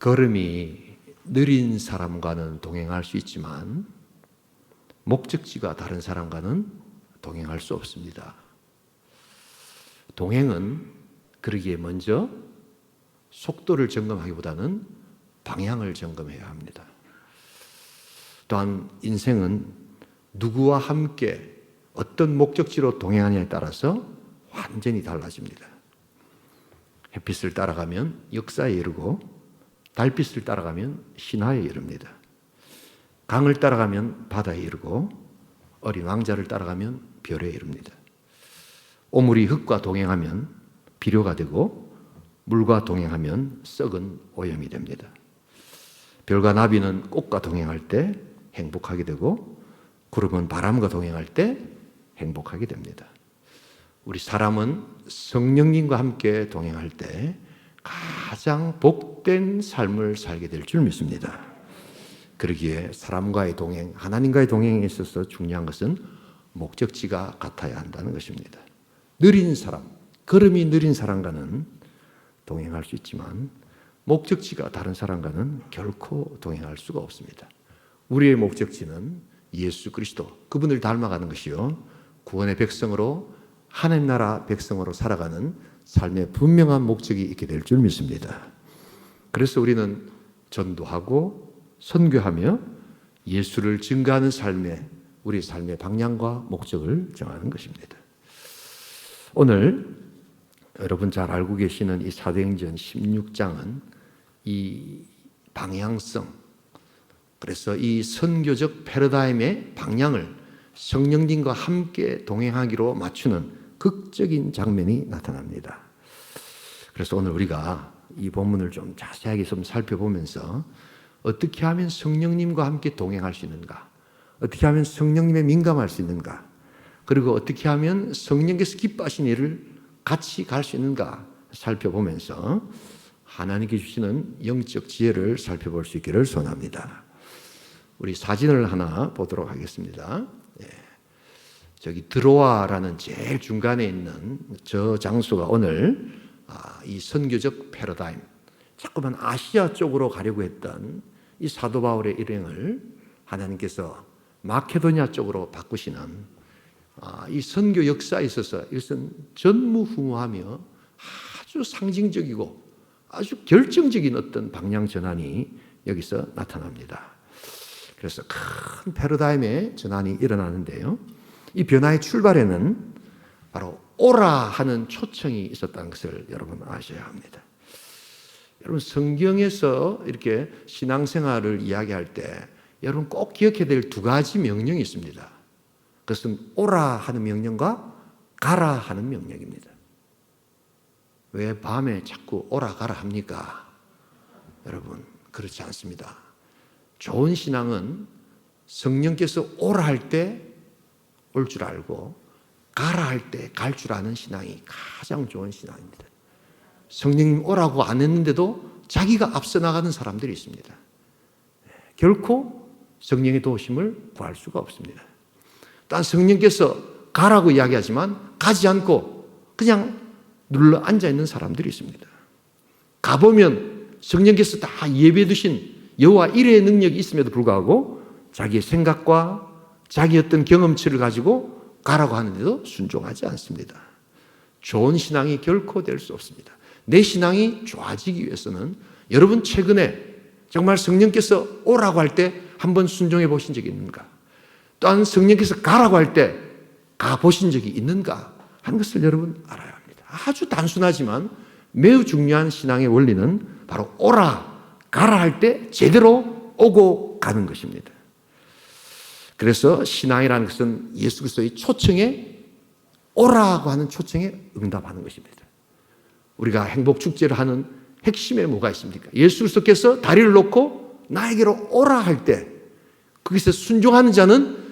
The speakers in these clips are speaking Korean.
걸음이 느린 사람과는 동행할 수 있지만 목적지가 다른 사람과는 동행할 수 없습니다. 동행은 그러기에 먼저 속도를 점검하기보다는 방향을 점검해야 합니다. 또한 인생은 누구와 함께 어떤 목적지로 동행하냐에 따라서 완전히 달라집니다. 햇빛을 따라가면 역사에 이르고 달빛을 따라가면 신화에 이릅니다. 강을 따라가면 바다에 이르고 어린 왕자를 따라가면 별에 이릅니다. 오물이 흙과 동행하면 비료가 되고 물과 동행하면 썩은 오염이 됩니다. 별과 나비는 꽃과 동행할 때 행복하게 되고 구름은 바람과 동행할 때 행복하게 됩니다. 우리 사람은 성령님과 함께 동행할 때 가장 복된 삶을 살게 될 줄 믿습니다. 그러기에 사람과의 동행, 하나님과의 동행에 있어서 중요한 것은 목적지가 같아야 한다는 것입니다. 느린 사람, 걸음이 느린 사람과는 동행할 수 있지만 목적지가 다른 사람과는 결코 동행할 수가 없습니다. 우리의 목적지는 예수 그리스도, 그분을 닮아가는 것이요, 구원의 백성으로 하나님 나라 백성으로 살아가는 삶의 분명한 목적이 있게 될 줄 믿습니다. 그래서 우리는 전도하고 선교하며 예수를 증거하는 삶에 우리 삶의 방향과 목적을 정하는 것입니다. 오늘 여러분 잘 알고 계시는 이 사도행전 16장은 이 방향성, 그래서 이 선교적 패러다임의 방향을 성령님과 함께 동행하기로 맞추는 극적인 장면이 나타납니다. 그래서 오늘 우리가 이 본문을 좀 자세하게 좀 살펴보면서 어떻게 하면 성령님과 함께 동행할 수 있는가, 어떻게 하면 성령님에 민감할 수 있는가, 그리고 어떻게 하면 성령께서 기뻐하신 일을 같이 갈 수 있는가 살펴보면서 하나님께 주시는 영적 지혜를 살펴볼 수 있기를 소원합니다. 우리 사진을 하나 보도록 하겠습니다. 저기 드로아라는 제일 중간에 있는 저 장소가 오늘 이 선교적 패러다임, 자꾸만 아시아 쪽으로 가려고 했던 이 사도 바울의 일행을 하나님께서 마케도니아 쪽으로 바꾸시는 이 선교 역사에 있어서 이것은 전무후무하며 아주 상징적이고 아주 결정적인 어떤 방향 전환이 여기서 나타납니다. 그래서 큰 패러다임의 전환이 일어나는데요, 이 변화의 출발에는 바로 오라 하는 초청이 있었다는 것을 여러분 아셔야 합니다. 여러분 성경에서 이렇게 신앙생활을 이야기할 때 여러분 꼭 기억해야 될 두 가지 명령이 있습니다. 그것은 오라 하는 명령과 가라 하는 명령입니다. 왜 밤에 자꾸 오라 가라 합니까? 여러분 그렇지 않습니다. 좋은 신앙은 성령께서 오라 할 때 올 줄 알고 가라 할 때 갈 줄 아는 신앙이 가장 좋은 신앙입니다. 성령님 오라고 안 했는데도 자기가 앞서 나가는 사람들이 있습니다. 결코 성령의 도우심을 구할 수가 없습니다. 또한 성령께서 가라고 이야기하지만 가지 않고 그냥 눌러 앉아 있는 사람들이 있습니다. 가보면 성령께서 다 예배해 두신 여호와 일의 능력이 있음에도 불구하고 자기의 생각과 자기 어떤 경험치를 가지고 가라고 하는데도 순종하지 않습니다. 좋은 신앙이 결코 될 수 없습니다. 내 신앙이 좋아지기 위해서는 여러분 최근에 정말 성령께서 오라고 할 때 한번 순종해 보신 적이 있는가? 또한 성령께서 가라고 할 때 가보신 적이 있는가 하는 것을 여러분 알아야 합니다. 아주 단순하지만 매우 중요한 신앙의 원리는 바로 오라, 가라 할 때 제대로 오고 가는 것입니다. 그래서 신앙이라는 것은 예수 그리스도의 초청에, 오라고 하는 초청에 응답하는 것입니다. 우리가 행복축제를 하는 핵심에 뭐가 있습니까? 예수 그리스도께서 다리를 놓고 나에게로 오라 할 때 거기서 순종하는 자는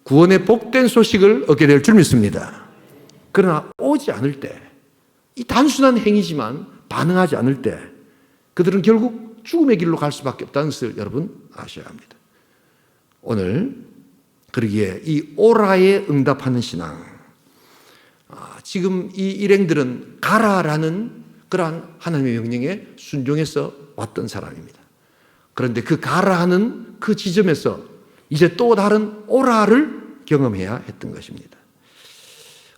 구원의 복된 소식을 얻게 될 줄 믿습니다. 그러나 오지 않을 때, 이 단순한 행위지만 반응하지 않을 때 그들은 결국 죽음의 길로 갈 수밖에 없다는 것을 여러분 아셔야 합니다. 오늘 그러기에 이 오라에 응답하는 신앙, 지금 이 일행들은 가라라는 그러한 하나님의 명령에 순종해서 왔던 사람입니다. 그런데 그 가라 하는 그 지점에서 이제 또 다른 오라를 경험해야 했던 것입니다.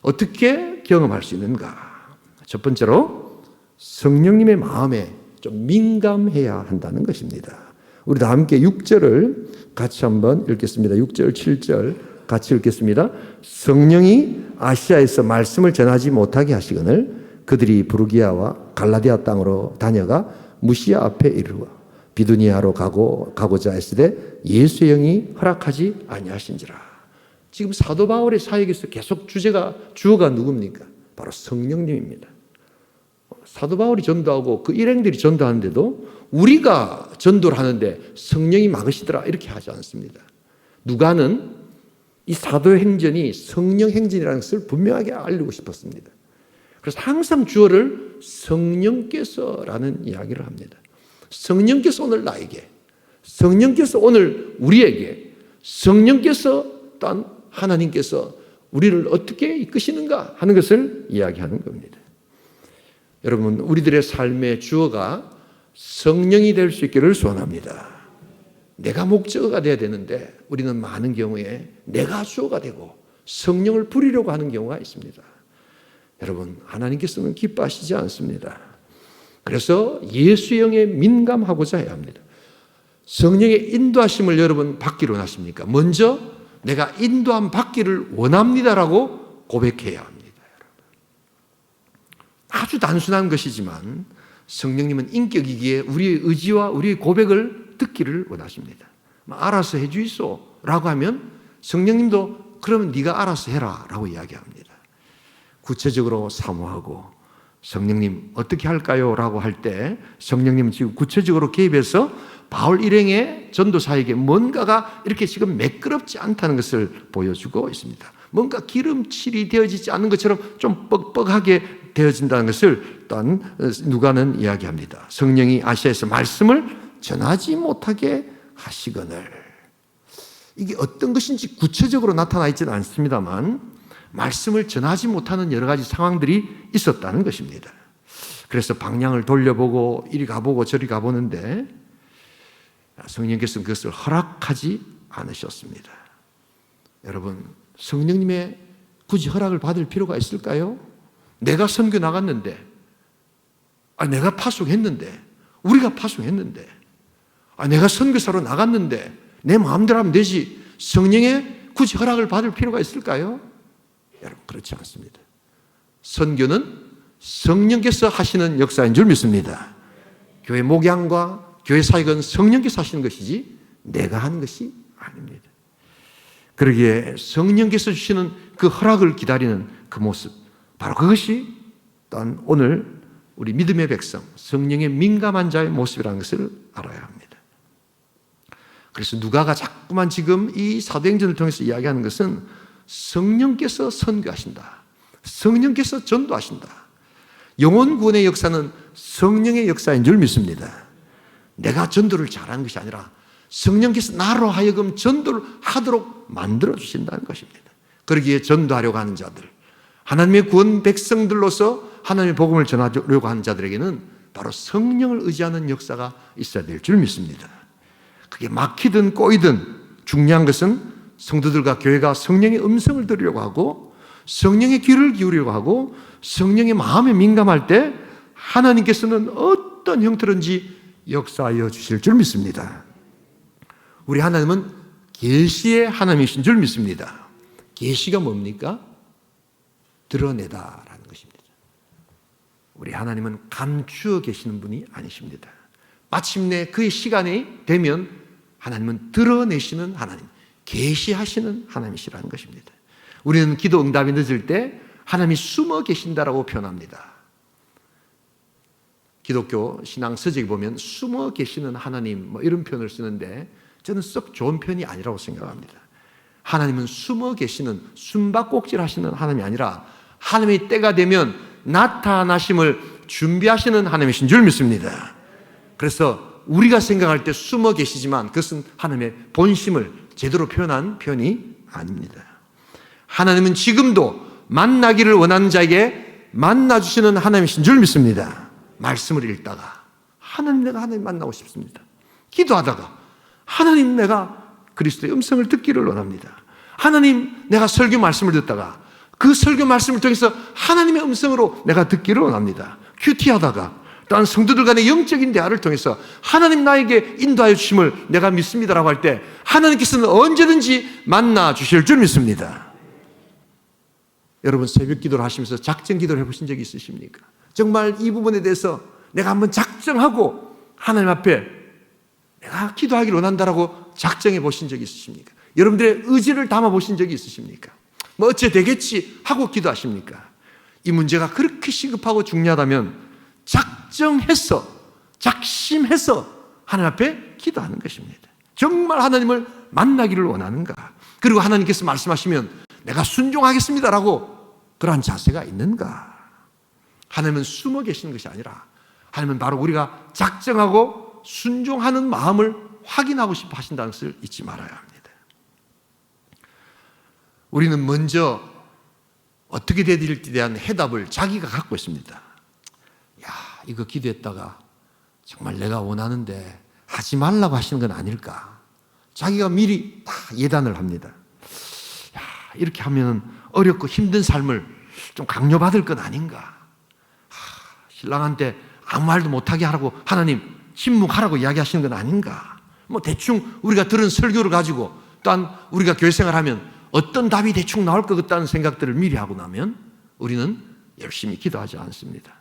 어떻게 경험할 수 있는가? 첫 번째로 성령님의 마음에 좀 민감해야 한다는 것입니다. 우리 다 함께 6절을 같이 한번 읽겠습니다. 6절, 7절 같이 읽겠습니다. 성령이 아시아에서 말씀을 전하지 못하게 하시거늘 그들이 부르기아와 갈라디아 땅으로 다녀가 무시아 앞에 이르러 비두니아로 가고자 했으되 예수의 영이 허락하지 아니하신지라. 지금 사도 바울의 사역에서 계속 주어가 누굽니까? 바로 성령님입니다. 사도 바울이 전도하고 그 일행들이 전도하는데도 우리가 전도를 하는데 성령이 막으시더라 이렇게 하지 않습니다. 누가는 이 사도행전이 성령행전이라는 것을 분명하게 알리고 싶었습니다. 그래서 항상 주어를 성령께서라는 이야기를 합니다. 성령께서 오늘 나에게, 성령께서 오늘 우리에게, 성령께서 또한 하나님께서 우리를 어떻게 이끄시는가 하는 것을 이야기하는 겁니다. 여러분, 우리들의 삶의 주어가 성령이 될 수 있기를 소원합니다. 내가 목적어가 돼야 되는데 우리는 많은 경우에 내가 주어가 되고 성령을 부리려고 하는 경우가 있습니다. 여러분, 하나님께서는 기뻐하시지 않습니다. 그래서 예수의 영에 민감하고자 해야 합니다. 성령의 인도하심을 여러분 받기를 원하십니까? 먼저 내가 인도함 받기를 원합니다라고 고백해야 합니다. 아주 단순한 것이지만 성령님은 인격이기에 우리의 의지와 우리의 고백을 듣기를 원하십니다. 알아서 해주이소 라고 하면 성령님도 그러면 네가 알아서 해라 라고 이야기합니다. 구체적으로 사모하고 성령님 어떻게 할까요? 라고 할 때 성령님은 지금 구체적으로 개입해서 바울 일행의 전도 사역에 뭔가가 이렇게 지금 매끄럽지 않다는 것을 보여주고 있습니다. 뭔가 기름칠이 되어지지 않는 것처럼 좀 뻑뻑하게 되어진다는 것을 또한 누가는 이야기합니다. 성령이 아시아에서 말씀을 전하지 못하게 하시거늘. 이게 어떤 것인지 구체적으로 나타나 있지는 않습니다만 말씀을 전하지 못하는 여러 가지 상황들이 있었다는 것입니다. 그래서 방향을 돌려보고 이리 가보고 저리 가보는데 성령께서는 그것을 허락하지 않으셨습니다. 여러분, 성령님의 굳이 허락을 받을 필요가 있을까요? 내가 선교 나갔는데, 내가 파송했는데, 우리가 파송했는데, 내가 선교사로 나갔는데 내 마음대로 하면 되지 성령의 굳이 허락을 받을 필요가 있을까요? 여러분, 그렇지 않습니다. 선교는 성령께서 하시는 역사인 줄 믿습니다. 교회 목양과 교회 사역은 성령께서 하시는 것이지 내가 하는 것이 아닙니다. 그러기에 성령께서 주시는 그 허락을 기다리는 그 모습, 바로 그것이 또한 오늘 우리 믿음의 백성, 성령에 민감한 자의 모습이라는 것을 알아야 합니다. 그래서 누가가 자꾸만 지금 이 사도행전을 통해서 이야기하는 것은 성령께서 선교하신다. 성령께서 전도하신다. 영혼 구원의 역사는 성령의 역사인 줄 믿습니다. 내가 전도를 잘하는 것이 아니라 성령께서 나로 하여금 전도를 하도록 만들어 주신다는 것입니다. 그러기에 전도하려고 하는 자들, 하나님의 구원 백성들로서 하나님의 복음을 전하려고 하는 자들에게는 바로 성령을 의지하는 역사가 있어야 될 줄 믿습니다. 그게 막히든 꼬이든 중요한 것은 성도들과 교회가 성령의 음성을 들으려고 하고 성령의 귀를 기울이려고 하고 성령의 마음에 민감할 때 하나님께서는 어떤 형태든지 역사하여 주실 줄 믿습니다. 우리 하나님은 계시의 하나님이신 줄 믿습니다. 계시가 뭡니까? 드러내다라는 것입니다. 우리 하나님은 감추어 계시는 분이 아니십니다. 마침내 그의 시간이 되면 하나님은 드러내시는 하나님, 계시하시는 하나님이시라는 것입니다. 우리는 기도 응답이 늦을 때 하나님이 숨어 계신다라고 표현합니다. 기독교 신앙 서적에 보면 숨어 계시는 하나님 이런 표현을 쓰는데 저는 썩 좋은 표현이 아니라고 생각합니다. 하나님은 숨어 계시는 숨바꼭질 하시는 하나님이 아니라 하나님의 때가 되면 나타나심을 준비하시는 하나님이신 줄 믿습니다. 그래서 우리가 생각할 때 숨어 계시지만 그것은 하나님의 본심을 제대로 표현한 표현이 아닙니다. 하나님은 지금도 만나기를 원하는 자에게 만나주시는 하나님이신 줄 믿습니다. 말씀을 읽다가 하나님, 내가 하나님 만나고 싶습니다. 기도하다가 하나님, 내가 그리스도의 음성을 듣기를 원합니다. 하나님, 내가 설교 말씀을 듣다가 그 설교 말씀을 통해서 하나님의 음성으로 내가 듣기를 원합니다. 큐티하다가 또한 성도들 간의 영적인 대화를 통해서 하나님 나에게 인도하여 주심을 내가 믿습니다라고 할 때 하나님께서는 언제든지 만나 주실 줄 믿습니다. 여러분, 새벽 기도를 하시면서 작정 기도를 해보신 적이 있으십니까? 정말 이 부분에 대해서 내가 한번 작정하고 하나님 앞에 내가 기도하기를 원한다라고 작정해 보신 적이 있으십니까? 여러분들의 의지를 담아 보신 적이 있으십니까? 뭐 어째 되겠지 하고 기도하십니까? 이 문제가 그렇게 시급하고 중요하다면 작정해서, 작심해서 하나님 앞에 기도하는 것입니다. 정말 하나님을 만나기를 원하는가? 그리고 하나님께서 말씀하시면 내가 순종하겠습니다라고 그러한 자세가 있는가? 하나님은 숨어 계시는 것이 아니라 하나님은 바로 우리가 작정하고 순종하는 마음을 확인하고 싶어 하신다는 것을 잊지 말아야 합니다. 우리는 먼저 어떻게 되어질지에 대한 해답을 자기가 갖고 있습니다. 야, 이거 기도했다가 정말 내가 원하는데 하지 말라고 하시는 건 아닐까? 자기가 미리 다 예단을 합니다. 야, 이렇게 하면 어렵고 힘든 삶을 좀 강요받을 건 아닌가? 신랑한테 아무 말도 못하게 하라고 하나님 침묵하라고 이야기하시는 건 아닌가? 뭐 대충 우리가 들은 설교를 가지고 또한 우리가 교회 생활하면 어떤 답이 대충 나올 것 같다는 생각들을 미리 하고 나면 우리는 열심히 기도하지 않습니다.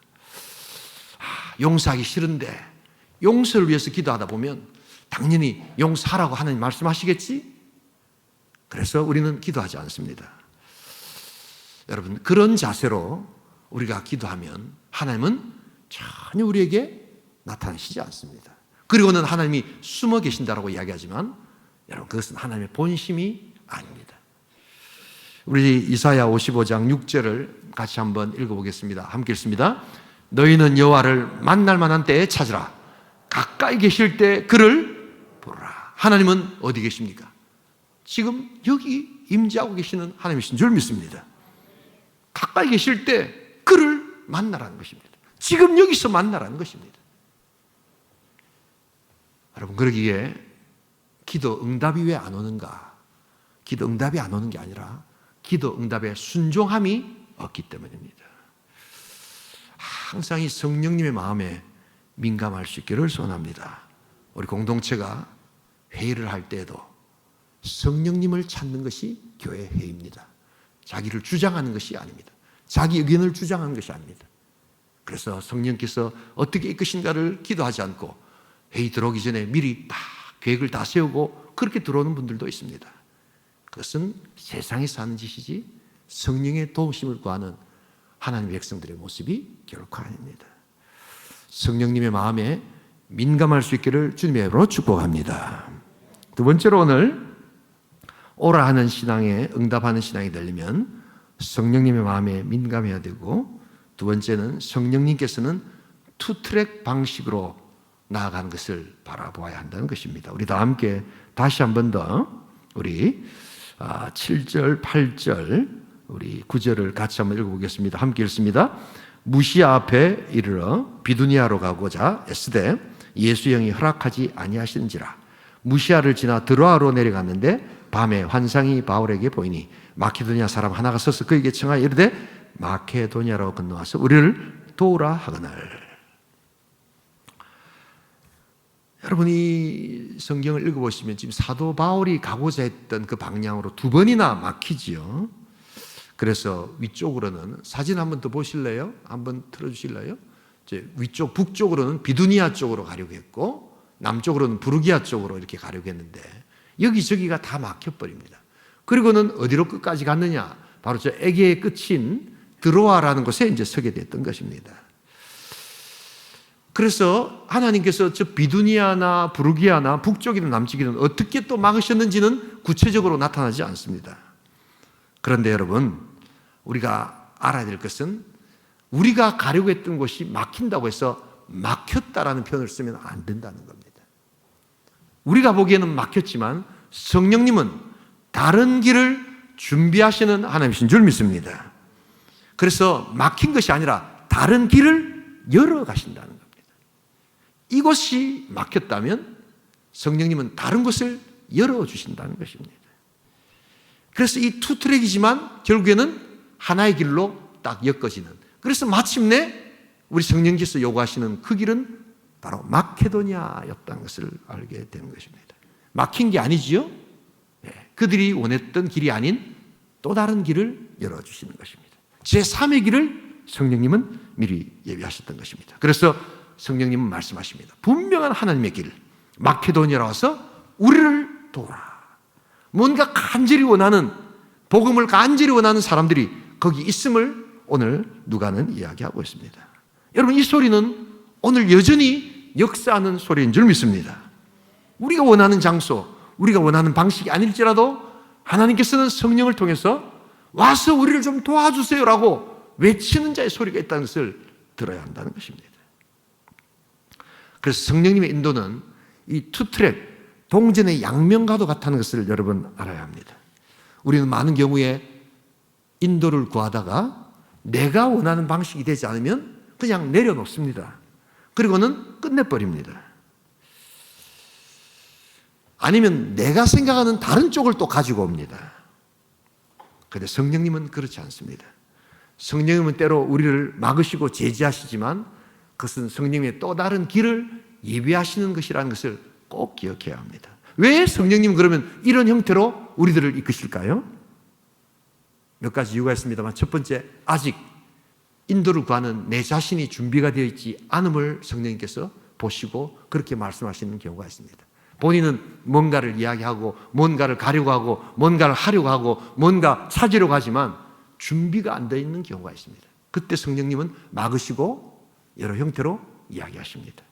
용서하기 싫은데 용서를 위해서 기도하다 보면 당연히 용서하라고 하나님 말씀하시겠지? 그래서 우리는 기도하지 않습니다. 여러분, 그런 자세로 우리가 기도하면 하나님은 전혀 우리에게 나타나시지 않습니다. 그리고는 하나님이 숨어 계신다라고 이야기하지만 여러분, 그것은 하나님의 본심이 아닙니다. 우리 이사야 55장 6절을 같이 한번 읽어보겠습니다. 함께 읽습니다. 너희는 여호와를 만날 만한 때에 찾으라. 가까이 계실 때 그를 부르라. 하나님은 어디 계십니까? 지금 여기 임재하고 계시는 하나님이신 줄 믿습니다. 가까이 계실 때 그를 만나라는 것입니다. 지금 여기서 만나라는 것입니다. 여러분, 그러기에 기도 응답이 왜 안 오는가? 기도 응답이 안 오는 게 아니라 기도 응답에 순종함이 없기 때문입니다. 항상 이 성령님의 마음에 민감할 수 있기를 소원합니다. 우리 공동체가 회의를 할 때에도 성령님을 찾는 것이 교회 회의입니다. 자기를 주장하는 것이 아닙니다. 자기 의견을 주장하는 것이 아닙니다. 그래서 성령께서 어떻게 이끄신가를 기도하지 않고 회의 들어오기 전에 미리 다 계획을 다 세우고 그렇게 들어오는 분들도 있습니다. 그것은 세상에서 하는 짓이지 성령의 도우심을 구하는 하나님의 백성들의 모습이 결코 아닙니다. 성령님의 마음에 민감할 수 있기를 주님의 이름으로 축복합니다. 두 번째로 오늘 오라 하는 신앙에 응답하는 신앙이 되려면 성령님의 마음에 민감해야 되고, 두 번째는 성령님께서는 투트랙 방식으로 나아가는 것을 바라보아야 한다는 것입니다. 우리 다 함께 다시 한 번 더 우리 7절, 8절, 우리 9절을 같이 한번 읽어보겠습니다. 함께 읽습니다. 무시아 앞에 이르러 비두니아로 가고자 애쓰되 예수 영이 허락하지 아니하시는지라. 무시아를 지나 드로아로 내려갔는데 밤에 환상이 바울에게 보이니 마케도니아 사람 하나가 서서 그에게 청하여 이르되 마케도니아로 건너와서 우리를 도우라 하거늘. 여러분, 이 성경을 읽어보시면 지금 사도 바울이 가고자 했던 그 방향으로 두 번이나 막히지요. 그래서 위쪽으로는 사진 한번 더 보실래요? 한번 틀어주실래요? 이제 위쪽 북쪽으로는 비두니아 쪽으로 가려고 했고 남쪽으로는 부르기아 쪽으로 이렇게 가려고 했는데 여기저기가 다 막혀버립니다. 그리고는 어디로 끝까지 갔느냐? 바로 저 에게의 끝인 드로아라는 곳에 이제 서게 됐던 것입니다. 그래서 하나님께서 저 비두니아나 부르기아나 북쪽이든 남쪽이든 어떻게 또 막으셨는지는 구체적으로 나타나지 않습니다. 그런데 여러분, 우리가 알아야 될 것은 우리가 가려고 했던 곳이 막힌다고 해서 막혔다라는 표현을 쓰면 안 된다는 겁니다. 우리가 보기에는 막혔지만 성령님은 다른 길을 준비하시는 하나님이신 줄 믿습니다. 그래서 막힌 것이 아니라 다른 길을 열어 가신다는 겁니다. 이곳이 막혔다면 성령님은 다른 곳을 열어주신다는 것입니다. 그래서 이 투 트랙이지만 결국에는 하나의 길로 딱 엮어지는, 그래서 마침내 우리 성령께서 요구하시는 그 길은 바로 마케도니아였다는 것을 알게 되는 것입니다. 막힌 게 아니지요. 그들이 원했던 길이 아닌 또 다른 길을 열어주시는 것입니다. 제3의 길을 성령님은 미리 예비하셨던 것입니다. 그래서 성령님은 말씀하십니다. 분명한 하나님의 길, 마케도니아로 와서 우리를 도우라. 뭔가 간절히 원하는, 복음을 간절히 원하는 사람들이 거기 있음을 오늘 누가는 이야기하고 있습니다. 여러분, 이 소리는 오늘 여전히 역사하는 소리인 줄 믿습니다. 우리가 원하는 장소, 우리가 원하는 방식이 아닐지라도 하나님께서는 성령을 통해서 와서 우리를 좀 도와주세요라고 외치는 자의 소리가 있다는 것을 들어야 한다는 것입니다. 그래서 성령님의 인도는 이 투트랙, 동전의 양면과도 같다는 것을 여러분 알아야 합니다. 우리는 많은 경우에 인도를 구하다가 내가 원하는 방식이 되지 않으면 그냥 내려놓습니다. 그리고는 끝내버립니다. 아니면 내가 생각하는 다른 쪽을 또 가지고 옵니다. 그런데 성령님은 그렇지 않습니다. 성령님은 때로 우리를 막으시고 제지하시지만 그것은 성령님의 또 다른 길을 예비하시는 것이라는 것을 꼭 기억해야 합니다. 왜 성령님은 그러면 이런 형태로 우리들을 이끄실까요? 몇 가지 이유가 있습니다만, 첫 번째, 아직 인도를 구하는 내 자신이 준비가 되어 있지 않음을 성령님께서 보시고 그렇게 말씀하시는 경우가 있습니다. 본인은 뭔가를 이야기하고 뭔가를 가려고 하고 뭔가를 하려고 하고 뭔가 찾으려고 하지만 준비가 안 되어 있는 경우가 있습니다. 그때 성령님은 막으시고 여러 형태로 이야기하십니다.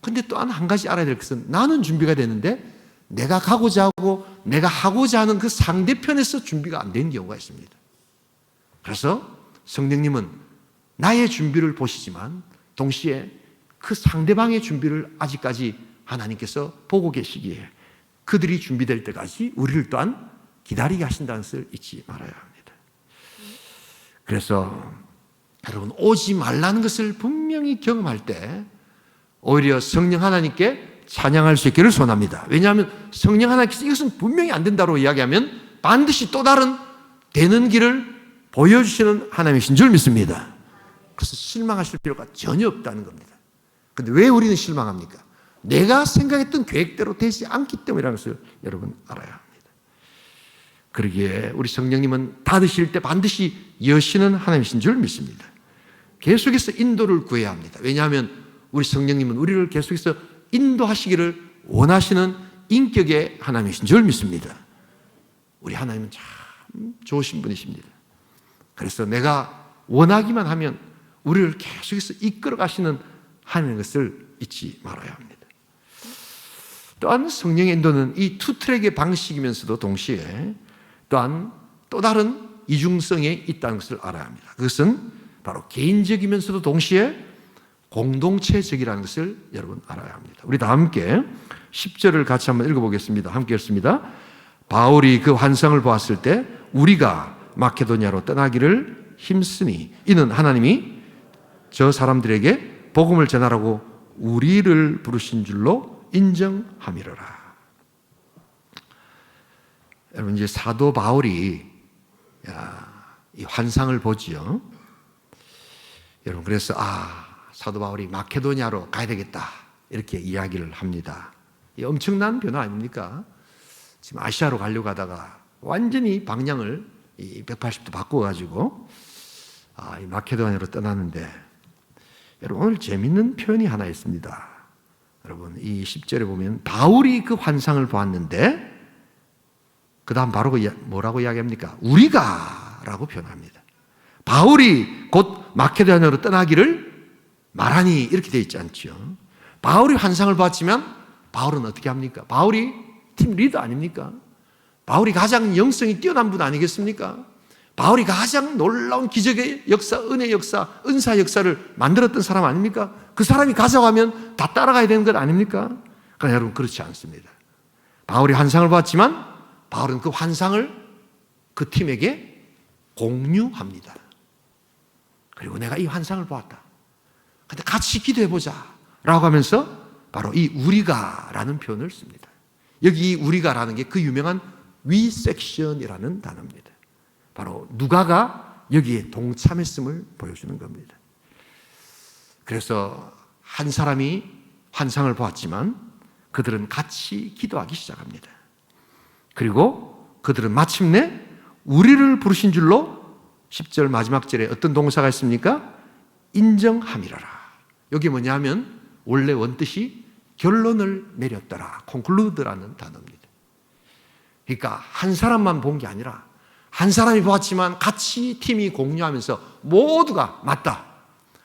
그런데 또 한 가지 알아야 될 것은, 나는 준비가 되는데 내가 가고자 하고 내가 하고자 하는 그 상대편에서 준비가 안 되는 경우가 있습니다. 그래서 성령님은 나의 준비를 보시지만 동시에 그 상대방의 준비를 아직까지 하나님께서 보고 계시기에 그들이 준비될 때까지 우리를 또한 기다리게 하신다는 것을 잊지 말아야 합니다. 그래서 여러분, 오지 말라는 것을 분명히 경험할 때 오히려 성령 하나님께 찬양할 수 있기를 소원합니다. 왜냐하면 성령 하나님께서 이것은 분명히 안 된다고 이야기하면 반드시 또 다른 되는 길을 보여주시는 하나님이신 줄 믿습니다. 그래서 실망하실 필요가 전혀 없다는 겁니다. 그런데 왜 우리는 실망합니까? 내가 생각했던 계획대로 되지 않기 때문이라는 것을 여러분 알아야 합니다. 그러기에 우리 성령님은 닫으실 때 반드시 여시는 하나님이신 줄 믿습니다. 계속해서 인도를 구해야 합니다. 왜냐하면 우리 성령님은 우리를 계속해서 인도하시기를 원하시는 인격의 하나님이신 줄 믿습니다. 우리 하나님은 참 좋으신 분이십니다. 그래서 내가 원하기만 하면 우리를 계속해서 이끌어 가시는 하나님의 것을 잊지 말아야 합니다. 또한 성령의 인도는 이 투트랙의 방식이면서도 동시에 또한 또 다른 이중성에 있다는 것을 알아야 합니다. 그것은 바로 개인적이면서도 동시에 공동체적이라는 것을 여러분 알아야 합니다. 우리 다 함께 10절을 같이 한번 읽어보겠습니다. 함께 읽습니다. 바울이 그 환상을 보았을 때 우리가 마케도니아로 떠나기를 힘쓰니 이는 하나님이 저 사람들에게 복음을 전하라고 우리를 부르신 줄로 인정함이로라. 여러분, 이제 사도 바울이 이 환상을 보지요. 여러분, 그래서 사도 바울이 마케도니아로 가야 되겠다 이렇게 이야기를 합니다. 이 엄청난 변화 아닙니까? 지금 아시아로 가려고 하다가 완전히 방향을 180도 바꿔가지고 이 마케도니아로 떠나는데, 여러분, 오늘 재밌는 표현이 하나 있습니다. 여러분, 이 10절에 보면 바울이 그 환상을 보았는데 그 다음 바로 뭐라고 이야기합니까? 우리가 라고 표현합니다. 바울이 곧 마케도니아로 떠나기를 말하니 이렇게 되어 있지 않죠. 바울이 환상을 봤지만 바울은 어떻게 합니까? 바울이 팀 리더 아닙니까? 바울이 가장 영성이 뛰어난 분 아니겠습니까? 바울이 가장 놀라운 기적의 역사, 은혜 역사, 은사 역사를 만들었던 사람 아닙니까? 그 사람이 가져가면 다 따라가야 되는 것 아닙니까? 그러나 여러분, 그렇지 않습니다. 바울이 환상을 봤지만 바울은 그 환상을 그 팀에게 공유합니다. 그리고 내가 이 환상을 보았다. 근데 같이 기도해보자 라고 하면서 바로 이 우리가라는 표현을 씁니다. 여기 이 우리가라는 게 그 유명한 we section이라는 단어입니다. 바로 누가가 여기에 동참했음을 보여주는 겁니다. 그래서 한 사람이 환상을 보았지만 그들은 같이 기도하기 시작합니다. 그리고 그들은 마침내 우리를 부르신 줄로 10절 마지막 절에 어떤 동사가 있습니까? 인정함이라라. 여기 뭐냐면 원래 원뜻이 결론을 내렸더라, conclude라는 단어입니다. 그러니까 한 사람만 본 게 아니라 한 사람이 보았지만 같이 팀이 공유하면서 모두가 맞다,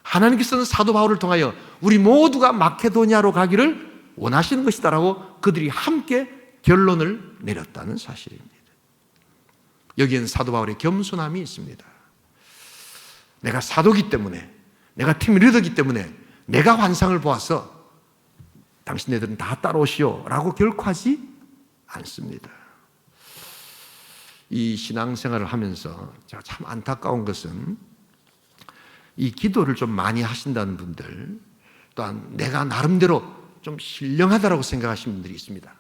하나님께서는 사도 바울을 통하여 우리 모두가 마케도니아로 가기를 원하시는 것이다라고 그들이 함께 결론을 내렸다는 사실입니다. 여기에는 사도 바울의 겸손함이 있습니다. 내가 사도기 때문에, 내가 팀 리더기 때문에 내가 환상을 보아서 당신네들은 다 따라오시오 라고 결코 하지 않습니다. 이 신앙생활을 하면서 제가 참 안타까운 것은 이 기도를 좀 많이 하신다는 분들, 또한 내가 나름대로 좀 신령하다고 생각하시는 분들이 있습니다.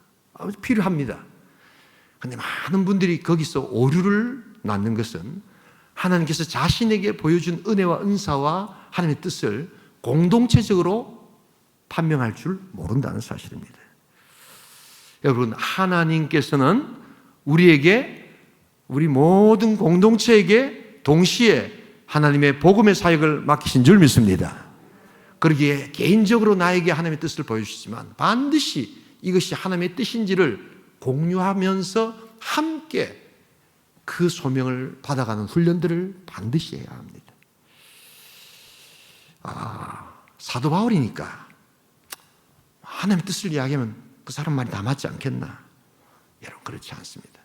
필요합니다. 그런데 많은 분들이 거기서 오류를 낳는 것은 하나님께서 자신에게 보여준 은혜와 은사와 하나님의 뜻을 공동체적으로 판명할 줄 모른다는 사실입니다. 여러분, 하나님께서는 우리 모든 공동체에게 동시에 하나님의 복음의 사역을 맡기신 줄 믿습니다. 그러기에 개인적으로 나에게 하나님의 뜻을 보여주시지만 반드시 이것이 하나님의 뜻인지를 공유하면서 함께 그 소명을 받아가는 훈련들을 반드시 해야 합니다. 사도 바울이니까 하나님의 뜻을 이야기하면 그 사람 말이 다 맞지 않겠나? 여러분, 그렇지 않습니다.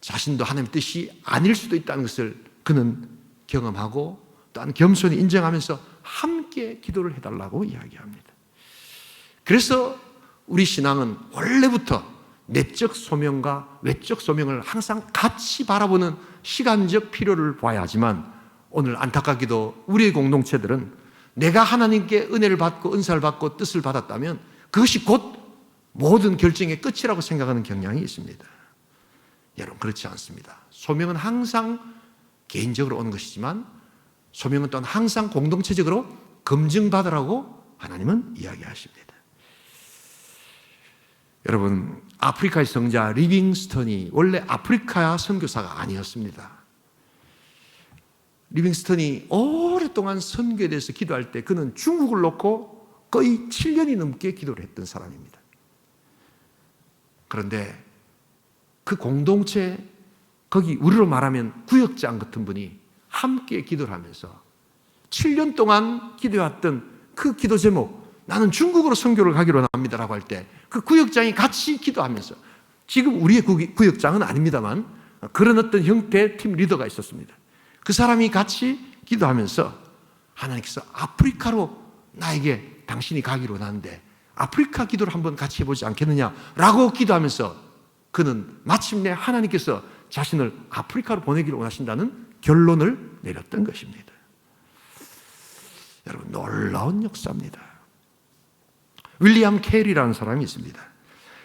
자신도 하나님의 뜻이 아닐 수도 있다는 것을 그는 경험하고 또한 겸손히 인정하면서 함께 기도를 해달라고 이야기합니다. 그래서 우리 신앙은 원래부터 내적 소명과 외적 소명을 항상 같이 바라보는 시간적 필요를 봐야 하지만 오늘 안타깝게도 우리의 공동체들은 내가 하나님께 은혜를 받고 은사를 받고 뜻을 받았다면 그것이 곧 모든 결정의 끝이라고 생각하는 경향이 있습니다. 여러분, 그렇지 않습니다. 소명은 항상 개인적으로 오는 것이지만 소명은 또한 항상 공동체적으로 검증받으라고 하나님은 이야기하십니다. 여러분, 아프리카의 성자 리빙스턴이 원래 아프리카 선교사가 아니었습니다. 리빙스턴이 오랫동안 선교에 대해서 기도할 때 그는 중국을 놓고 거의 7년이 넘게 기도를 했던 사람입니다. 그런데 그 공동체, 거기 우리로 말하면 구역장 같은 분이 함께 기도를 하면서 7년 동안 기도했던 그 기도 제목, 나는 중국으로 선교를 가기로 합니다라고 할 때 그 구역장이 같이 기도하면서, 지금 우리의 구역장은 아닙니다만 그런 어떤 형태의 팀 리더가 있었습니다. 그 사람이 같이 기도하면서 하나님께서 아프리카로 나에게 당신이 가기로 하는데 아프리카 기도를 한번 같이 해보지 않겠느냐라고 기도하면서 그는 마침내 하나님께서 자신을 아프리카로 보내기를 원하신다는 결론을 내렸던 것입니다. 여러분, 놀라운 역사입니다. 윌리엄 캐리라는 사람이 있습니다.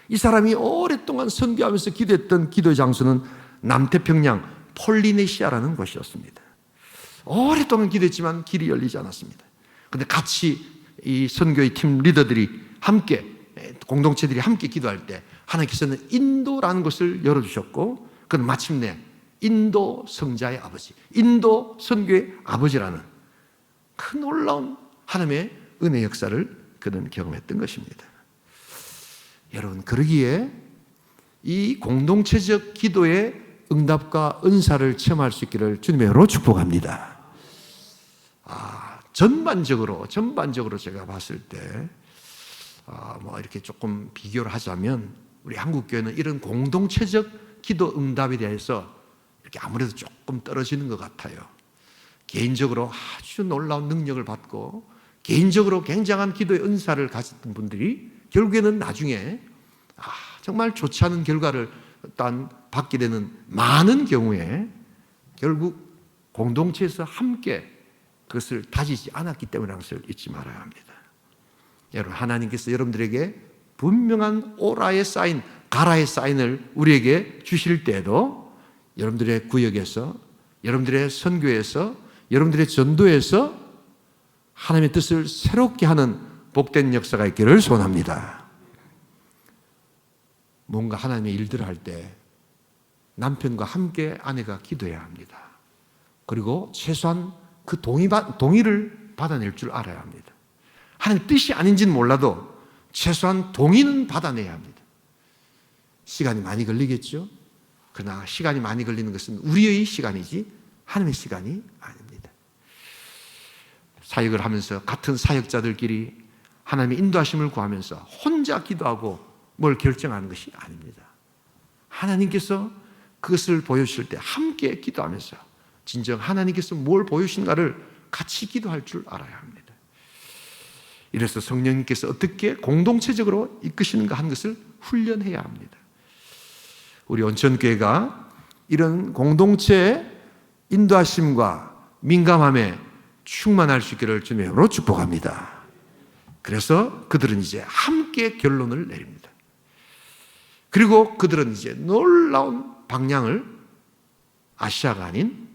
이 사람이 오랫동안 선교하면서 기도했던 기도의 장소는 남태평양 폴리네시아라는 곳이었습니다. 오랫동안 기도했지만 길이 열리지 않았습니다. 그런데 같이 이 선교의 팀 리더들이 함께, 공동체들이 함께 기도할 때 하나님께서는 인도라는 것을 열어주셨고 그는 마침내 인도 성자의 아버지, 인도 선교의 아버지라는 큰 놀라운 하나님의 은혜 역사를 그는 경험했던 것입니다. 여러분, 그러기에 이 공동체적 기도의 응답과 은사를 체험할 수 있기를 주님의 이름으로 축복합니다. 전반적으로 제가 봤을 때 이렇게 조금 비교를 하자면 우리 한국교회는 이런 공동체적 기도 응답에 대해서 이렇게 아무래도 조금 떨어지는 것 같아요. 개인적으로 아주 놀라운 능력을 받고 개인적으로 굉장한 기도의 은사를 가졌던 분들이 결국에는 나중에 정말 좋지 않은 결과를 일단 받게 되는 많은 경우에 결국 공동체에서 함께 그것을 다지지 않았기 때문이라는 것을 잊지 말아야 합니다. 여러분, 하나님께서 여러분들에게 분명한 오라의 사인, 가라의 사인을 우리에게 주실 때에도 여러분들의 구역에서, 여러분들의 선교에서, 여러분들의 전도에서 하나님의 뜻을 새롭게 하는 복된 역사가 있기를 소원합니다. 뭔가 하나님의 일들을 할 때 남편과 함께 아내가 기도해야 합니다. 그리고 최소한 그 동의를 받아낼 줄 알아야 합니다. 하나님 뜻이 아닌지는 몰라도 최소한 동의는 받아내야 합니다. 시간이 많이 걸리겠죠? 그러나 시간이 많이 걸리는 것은 우리의 시간이지 하나님의 시간이 아닙니다. 사역을 하면서 같은 사역자들끼리 하나님의 인도하심을 구하면서 혼자 기도하고 뭘 결정하는 것이 아닙니다. 하나님께서 그것을 보여주실 때 함께 기도하면서 진정 하나님께서 뭘 보여주신가를 같이 기도할 줄 알아야 합니다. 이래서 성령님께서 어떻게 공동체적으로 이끄시는가 하는 것을 훈련해야 합니다. 우리 온천교회가 이런 공동체의 인도하심과 민감함에 충만할 수 있기를 주님의 이름으로 축복합니다. 그래서 그들은 이제 함께 결론을 내립니다. 그리고 그들은 이제 놀라운 방향을 아시아가 아닌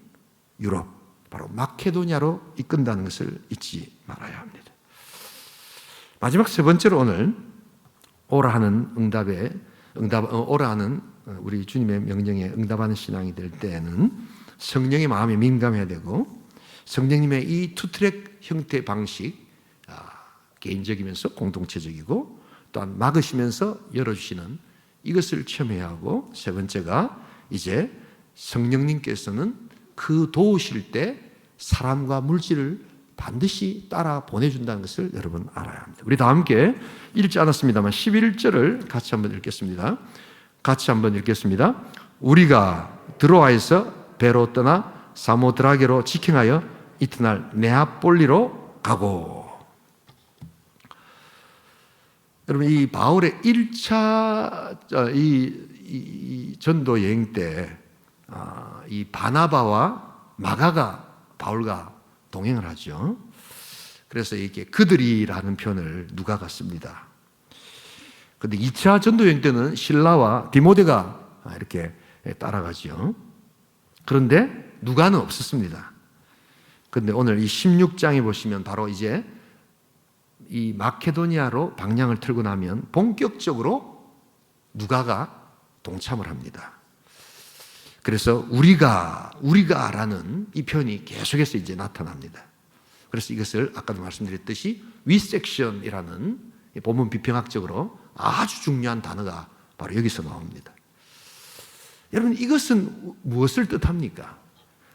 유럽, 바로 마케도니아로 이끈다는 것을 잊지 말아야 합니다. 마지막 세 번째로 오늘 오라 하는 오라 하는 우리 주님의 명령에 응답하는 신앙이 될 때에는 성령의 마음에 민감해야 되고 성령님의 이 투트랙 형태 방식, 개인적이면서 공동체적이고 또한 막으시면서 열어주시는 이것을 체험해야 하고, 세 번째가 이제 성령님께서는 그 도우실 때 사람과 물질을 반드시 따라 보내준다는 것을 여러분 알아야 합니다. 우리 다 함께 읽지 않았습니다만 11절을 같이 한번 읽겠습니다. 같이 한번 읽겠습니다. 우리가 드로아에서 배로 떠나 사모드라게로 직행하여 이튿날 네아폴리로 가고. 여러분, 이 바울의 1차 이 전도 여행 때 이 바나바와 마가가 바울과 동행을 하죠. 그래서 이게 그들이라는 표현을 누가가 씁니다. 그런데 2차 전도 여행 때는 실라와 디모데가 이렇게 따라가죠. 그런데 누가는 없었습니다. 그런데 오늘 이 16장에 보시면 바로 이제 이 마케도니아로 방향을 틀고 나면 본격적으로 누가가 동참을 합니다. 그래서 우리가라는 이 표현이 계속해서 이제 나타납니다. 그래서 이것을 아까도 말씀드렸듯이 위섹션이라는 본문 비평학적으로 아주 중요한 단어가 바로 여기서 나옵니다. 여러분, 이것은 무엇을 뜻합니까?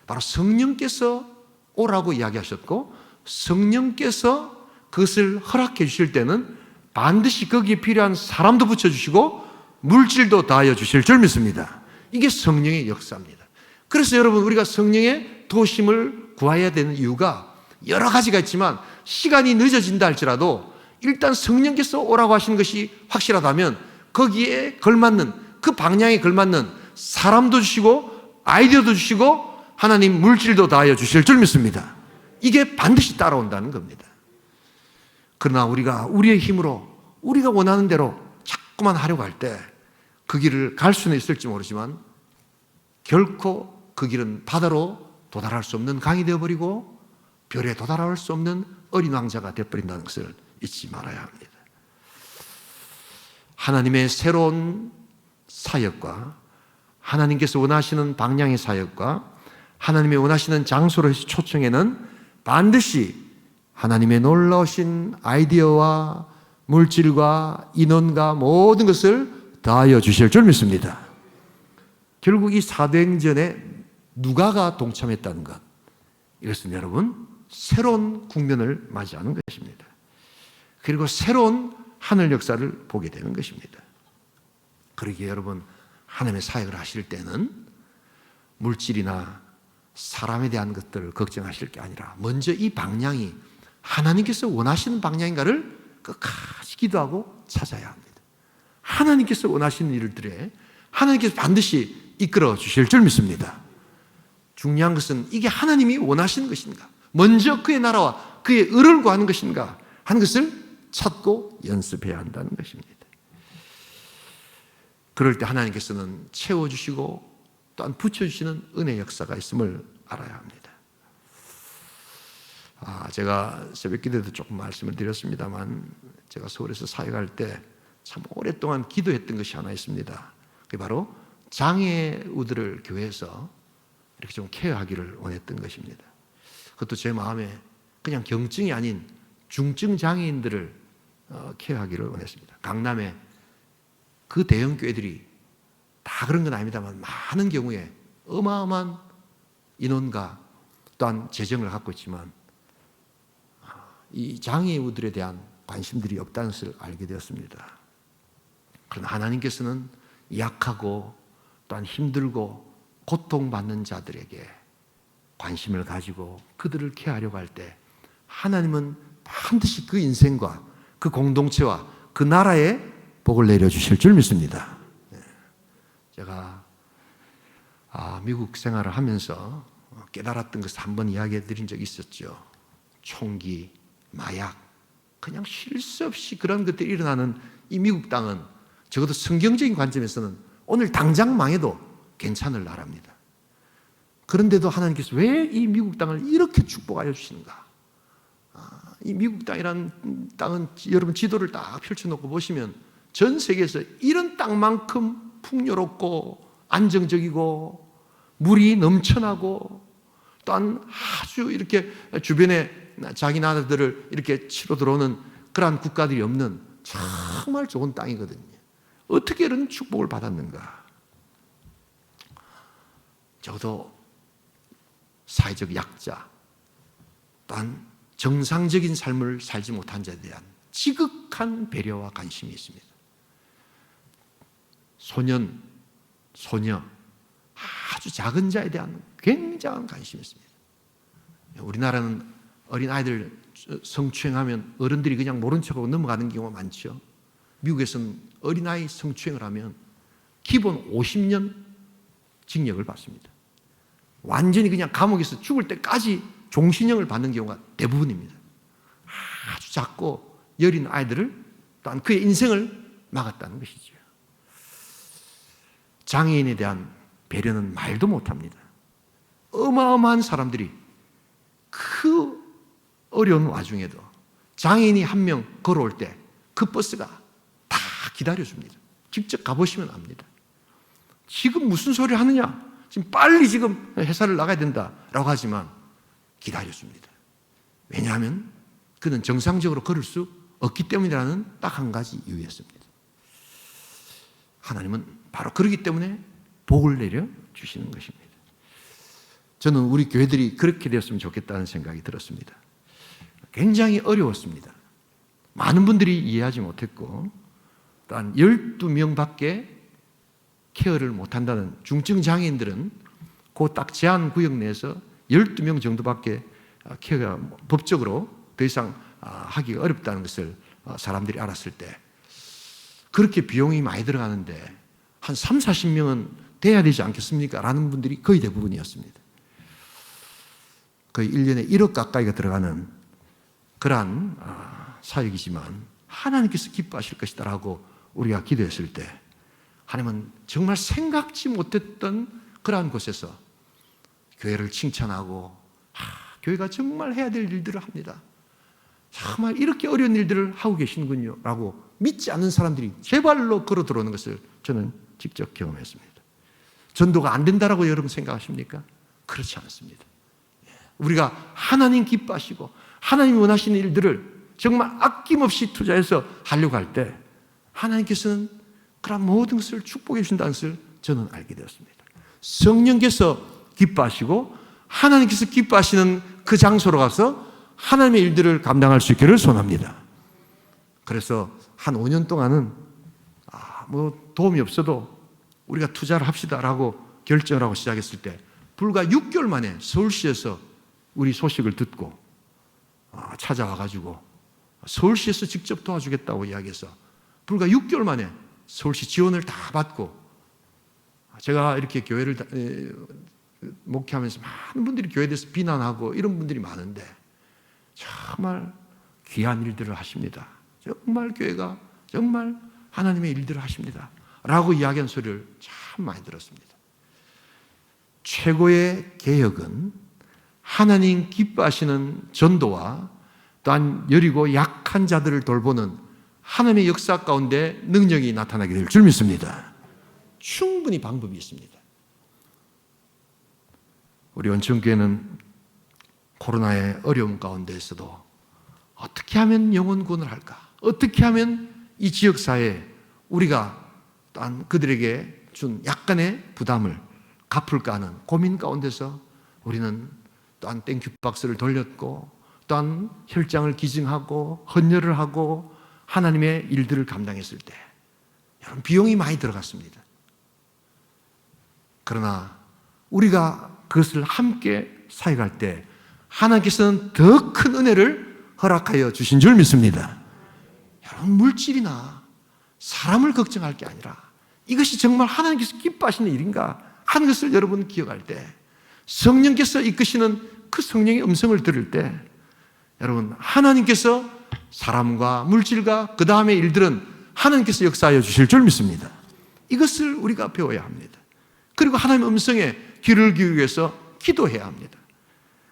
바로 성령께서 오라고 이야기하셨고 성령께서 그것을 허락해 주실 때는 반드시 거기에 필요한 사람도 붙여주시고 물질도 다하여 주실 줄 믿습니다. 이게 성령의 역사입니다. 그래서 여러분, 우리가 성령의 도심을 구해야 되는 이유가 여러 가지가 있지만 시간이 늦어진다 할지라도 일단 성령께서 오라고 하시는 것이 확실하다면 거기에 걸맞는, 그 방향에 걸맞는 사람도 주시고 아이디어도 주시고 하나님 물질도 다하여 주실 줄 믿습니다. 이게 반드시 따라온다는 겁니다. 그러나 우리가 우리의 힘으로 우리가 원하는 대로 자꾸만 하려고 할 때 그 길을 갈 수는 있을지 모르지만 결코 그 길은 바다로 도달할 수 없는 강이 되어버리고 별에 도달할 수 없는 어린 왕자가 되어버린다는 것을 잊지 말아야 합니다. 하나님의 새로운 사역과 하나님께서 원하시는 방향의 사역과 하나님의 원하시는 장소를 초청에는 반드시 하나님의 놀라우신 아이디어와 물질과 인원과 모든 것을 다하여 주실 줄 믿습니다. 결국 이 사도행전에 누가가 동참했다는 것, 이것은 여러분 새로운 국면을 맞이하는 것입니다. 그리고 새로운 하늘 역사를 보게 되는 것입니다. 그러기에 여러분, 하나님의 사역을 하실 때는 물질이나 사람에 대한 것들을 걱정하실 게 아니라 먼저 이 방향이 하나님께서 원하시는 방향인가를 끝까지 기도하고 찾아야 합니다. 하나님께서 원하시는 일들에 하나님께서 반드시 이끌어 주실 줄 믿습니다. 중요한 것은 이게 하나님이 원하시는 것인가, 먼저 그의 나라와 그의 의를 구하는 것인가 하는 것을 찾고 연습해야 한다는 것입니다. 그럴 때 하나님께서는 채워주시고 또한 붙여주시는 은혜 역사가 있음을 알아야 합니다. 제가 새벽기도에도 조금 말씀을 드렸습니다만 제가 서울에서 사역할 때 참 오랫동안 기도했던 것이 하나 있습니다. 그게 바로 장애우들을 교회에서 이렇게 좀 케어하기를 원했던 것입니다. 그것도 제 마음에 그냥 경증이 아닌 중증 장애인들을 케어하기를 원했습니다. 강남에 그 대형 교회들이 다 그런 건 아닙니다만 많은 경우에 어마어마한 인원과 또한 재정을 갖고 있지만 이 장애우들에 대한 관심들이 없다는 것을 알게 되었습니다. 그러나 하나님께서는 약하고 또한 힘들고 고통받는 자들에게 관심을 가지고 그들을 케어하려고 할 때 하나님은 반드시 그 인생과 그 공동체와 그 나라에 복을 내려주실 줄 믿습니다. 제가 미국 생활을 하면서 깨달았던 것을 한번 이야기해 드린 적이 있었죠. 총기, 마약, 그냥 쉴 새 없이 그런 것들이 일어나는 이 미국 땅은 적어도 성경적인 관점에서는 오늘 당장 망해도 괜찮을 나라입니다. 그런데도 하나님께서 왜 이 미국 땅을 이렇게 축복하여 주시는가? 이 미국 땅이라는 땅은 여러분 지도를 딱 펼쳐놓고 보시면 전 세계에서 이런 땅만큼 풍요롭고 안정적이고 물이 넘쳐나고 또한 아주 이렇게 주변에 자기 나라들을 이렇게 치러 들어오는 그러한 국가들이 없는 정말 좋은 땅이거든요. 어떻게 이런 축복을 받았는가? 적어도 사회적 약자, 또한 정상적인 삶을 살지 못한 자에 대한 지극한 배려와 관심이 있습니다. 소년, 소녀, 아주 작은 자에 대한 굉장한 관심이 있습니다. 우리나라는 어린아이들 성추행하면 어른들이 그냥 모른 척하고 넘어가는 경우가 많죠. 미국에서는 어린아이 성추행을 하면 기본 50년 징역을 받습니다. 완전히 그냥 감옥에서 죽을 때까지 종신형을 받는 경우가 대부분입니다. 아주 작고 여린 아이들을 또한 그의 인생을 막았다는 것이죠. 장애인에 대한 배려는 말도 못합니다. 어마어마한 사람들이 그 어려운 와중에도 장애인이 한 명 걸어올 때 그 버스가 다 기다려줍니다. 직접 가보시면 압니다. 지금 무슨 소리를 하느냐? 지금 빨리 지금 회사를 나가야 된다라고 하지만 기다려줍니다. 왜냐하면 그는 정상적으로 걸을 수 없기 때문이라는 딱 한 가지 이유였습니다. 하나님은 바로 그렇기 때문에 복을 내려 주시는 것입니다. 저는 우리 교회들이 그렇게 되었으면 좋겠다는 생각이 들었습니다. 굉장히 어려웠습니다. 많은 분들이 이해하지 못했고 또한 12명밖에 케어를 못한다는 중증 장애인들은 그 딱 제한 구역 내에서 12명 정도밖에 케어가 법적으로 더 이상 하기가 어렵다는 것을 사람들이 알았을 때 그렇게 비용이 많이 들어가는데 한 3, 40명은 돼야 되지 않겠습니까? 라는 분들이 거의 대부분이었습니다. 거의 1년에 1억 가까이가 들어가는 그러한 사역이지만 하나님께서 기뻐하실 것이다 라고 우리가 기도했을 때 하나님은 정말 생각지 못했던 그러한 곳에서 교회를 칭찬하고 교회가 정말 해야 될 일들을 합니다. 정말 이렇게 어려운 일들을 하고 계시는군요 라고 믿지 않는 사람들이 제 발로 걸어 들어오는 것을 저는 직접 경험했습니다. 전도가 안 된다라고 여러분 생각하십니까? 그렇지 않습니다. 우리가 하나님 기뻐하시고 하나님이 원하시는 일들을 정말 아낌없이 투자해서 하려고 할 때 하나님께서는 그런 모든 것을 축복해 주신다는 것을 저는 알게 되었습니다. 성령께서 기뻐하시고 하나님께서 기뻐하시는 그 장소로 가서 하나님의 일들을 감당할 수 있기를 소원합니다. 그래서 한 5년 동안은 도움이 없어도 우리가 투자를 합시다라고 결정을 하고 시작했을 때 불과 6개월 만에 서울시에서 우리 소식을 듣고 찾아와가지고 서울시에서 직접 도와주겠다고 이야기해서 불과 6개월 만에 서울시 지원을 다 받고 제가 이렇게 교회를 목회하면서 많은 분들이 교회에 대해서 비난하고 이런 분들이 많은데 정말 귀한 일들을 하십니다. 정말 교회가 정말 하나님의 일들을 하십니다 라고 이야기한 소리를 참 많이 들었습니다. 최고의 개혁은 하나님 기뻐하시는 전도와 또한 여리고 약한 자들을 돌보는 하나님의 역사 가운데 능력이 나타나게 될 줄 믿습니다. 충분히 방법이 있습니다. 우리 원천교회는 코로나의 어려움 가운데에서도 어떻게 하면 영혼 구원을 할까? 어떻게 하면 이 지역사회에 우리가 또한 그들에게 준 약간의 부담을 갚을까 하는 고민 가운데서 우리는 또한 땡큐 박스를 돌렸고 또한 혈장을 기증하고 헌혈을 하고 하나님의 일들을 감당했을 때 여러분 비용이 많이 들어갔습니다. 그러나 우리가 그것을 함께 사역할 때 하나님께서는 더 큰 은혜를 허락하여 주신 줄 믿습니다. 여러분 물질이나 사람을 걱정할 게 아니라 이것이 정말 하나님께서 기뻐하시는 일인가 하는 것을 여러분 기억할 때 성령께서 이끄시는 그 성령의 음성을 들을 때 여러분 하나님께서 사람과 물질과 그 다음의 일들은 하나님께서 역사하여 주실 줄 믿습니다. 이것을 우리가 배워야 합니다. 그리고 하나님의 음성에 귀를 기울이기 위해서 기도해야 합니다.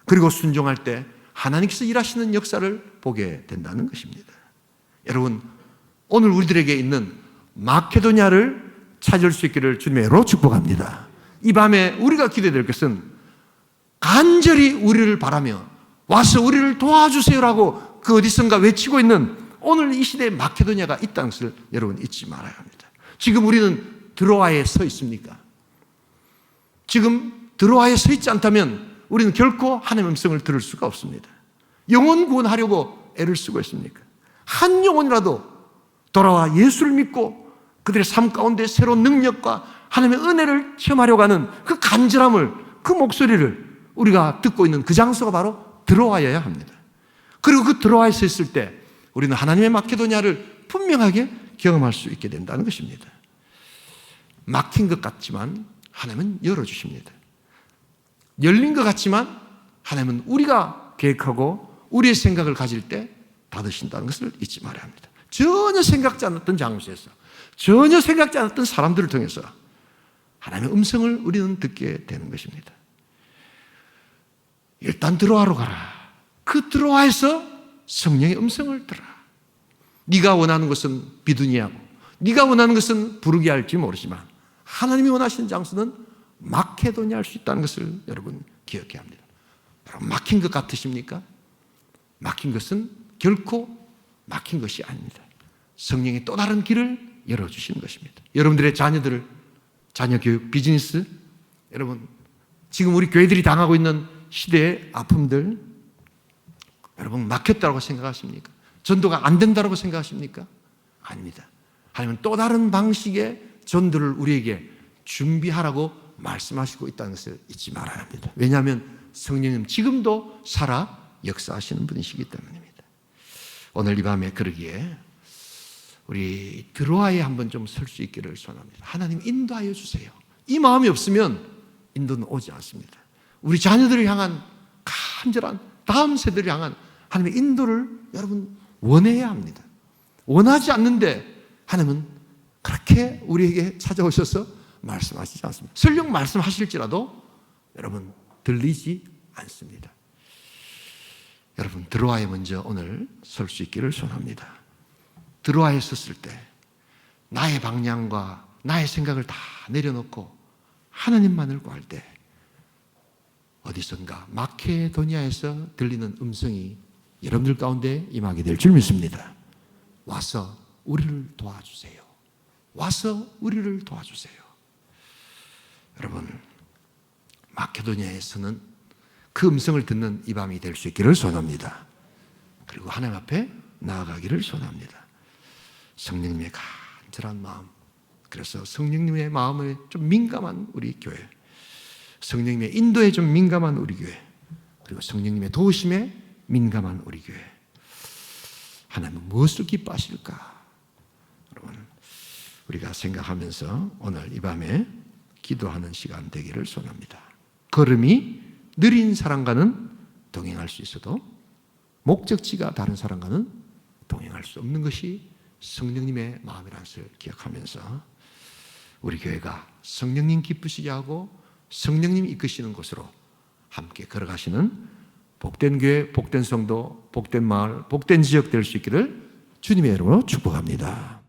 그리고 순종할 때 하나님께서 일하시는 역사를 보게 된다는 것입니다. 여러분 오늘 우리들에게 있는 마케도냐를 찾을 수 있기를 주님의 이름으로 축복합니다. 이 밤에 우리가 기도해야 될 것은 간절히 우리를 바라며 와서 우리를 도와주세요라고 그 어디선가 외치고 있는 오늘 이 시대에 마케도냐가 있다는 것을 여러분 잊지 말아야 합니다. 지금 우리는 드로아에 서 있습니까? 지금 드로아에 서 있지 않다면 우리는 결코 하나님의 음성을 들을 수가 없습니다. 영혼 구원하려고 애를 쓰고 있습니까? 한 영혼이라도 돌아와 예수를 믿고 그들의 삶 가운데 새로운 능력과 하나님의 은혜를 체험하려고 하는 그 간절함을, 그 목소리를 우리가 듣고 있는 그 장소가 바로 드로아여야 합니다. 그리고 그 드로아에 서 있을 때 우리는 하나님의 마케도냐를 분명하게 경험할 수 있게 된다는 것입니다. 막힌 것 같지만 하나님은 열어주십니다. 열린 것 같지만 하나님은 우리가 계획하고 우리의 생각을 가질 때 닫으신다는 것을 잊지 말아야 합니다. 전혀 생각지 않았던 장소에서 전혀 생각지 않았던 사람들을 통해서 하나님의 음성을 우리는 듣게 되는 것입니다. 일단 드로아로 가라. 그 드로아에서 성령의 음성을 들어라. 네가 원하는 것은 비두니하고 네가 원하는 것은 부르게 할지 모르지만 하나님이 원하시는 장소는 마케도냐 할 수 있다는 것을 여러분 기억해야 합니다. 여러분 막힌 것 같으십니까? 막힌 것은 결코 막힌 것이 아닙니다. 성령이 또 다른 길을 열어주시는 것입니다. 여러분들의 자녀들을 자녀 교육, 비즈니스, 여러분 지금 우리 교회들이 당하고 있는 시대의 아픔들 여러분 막혔다고 생각하십니까? 전도가 안 된다고 생각하십니까? 아닙니다. 하나님은 또 다른 방식의 전도를 우리에게 준비하라고 말씀하시고 있다는 것을 잊지 말아야 합니다. 왜냐하면 성령님 지금도 살아 역사하시는 분이시기 때문입니다. 오늘 이 밤에 그러기에 우리 드로아에 한번 좀 설 수 있기를 소원합니다. 하나님 인도하여 주세요. 이 마음이 없으면 인도는 오지 않습니다. 우리 자녀들을 향한 간절한 다음 세대를 향한 하나님의 인도를 여러분 원해야 합니다. 원하지 않는데 하나님은 그렇게 우리에게 찾아오셔서 말씀하시지 않습니다. 설령 말씀하실지라도 여러분 들리지 않습니다. 여러분 드로아에 먼저 오늘 설 수 있기를 소원합니다. 드로아에 섰을 때 나의 방향과 나의 생각을 다 내려놓고 하나님만을 구할 때 어디선가 마케도니아에서 들리는 음성이 여러분들 가운데 임하게 될 줄 믿습니다. 와서 우리를 도와주세요. 와서 우리를 도와주세요. 여러분 마케도니아에서는 그 음성을 듣는 이 밤이 될 수 있기를 소원합니다. 그리고 하나님 앞에 나아가기를 소원합니다. 성령님의 간절한 마음, 그래서 성령님의 마음에 좀 민감한 우리 교회, 성령님의 인도에 좀 민감한 우리 교회, 그리고 성령님의 도우심에 민감한 우리 교회, 하나님은 무엇을 기뻐하실까? 여러분 우리가 생각하면서 오늘 이 밤에 기도하는 시간 되기를 소원합니다. 걸음이 느린 사람과는 동행할 수 있어도 목적지가 다른 사람과는 동행할 수 없는 것이 성령님의 마음이라는 것을 기억하면서 우리 교회가 성령님 기쁘시게 하고 성령님이 이끄시는 곳으로 함께 걸어가시는 복된 교회, 복된 성도, 복된 마을, 복된 지역 될 수 있기를 주님의 이름으로 축복합니다.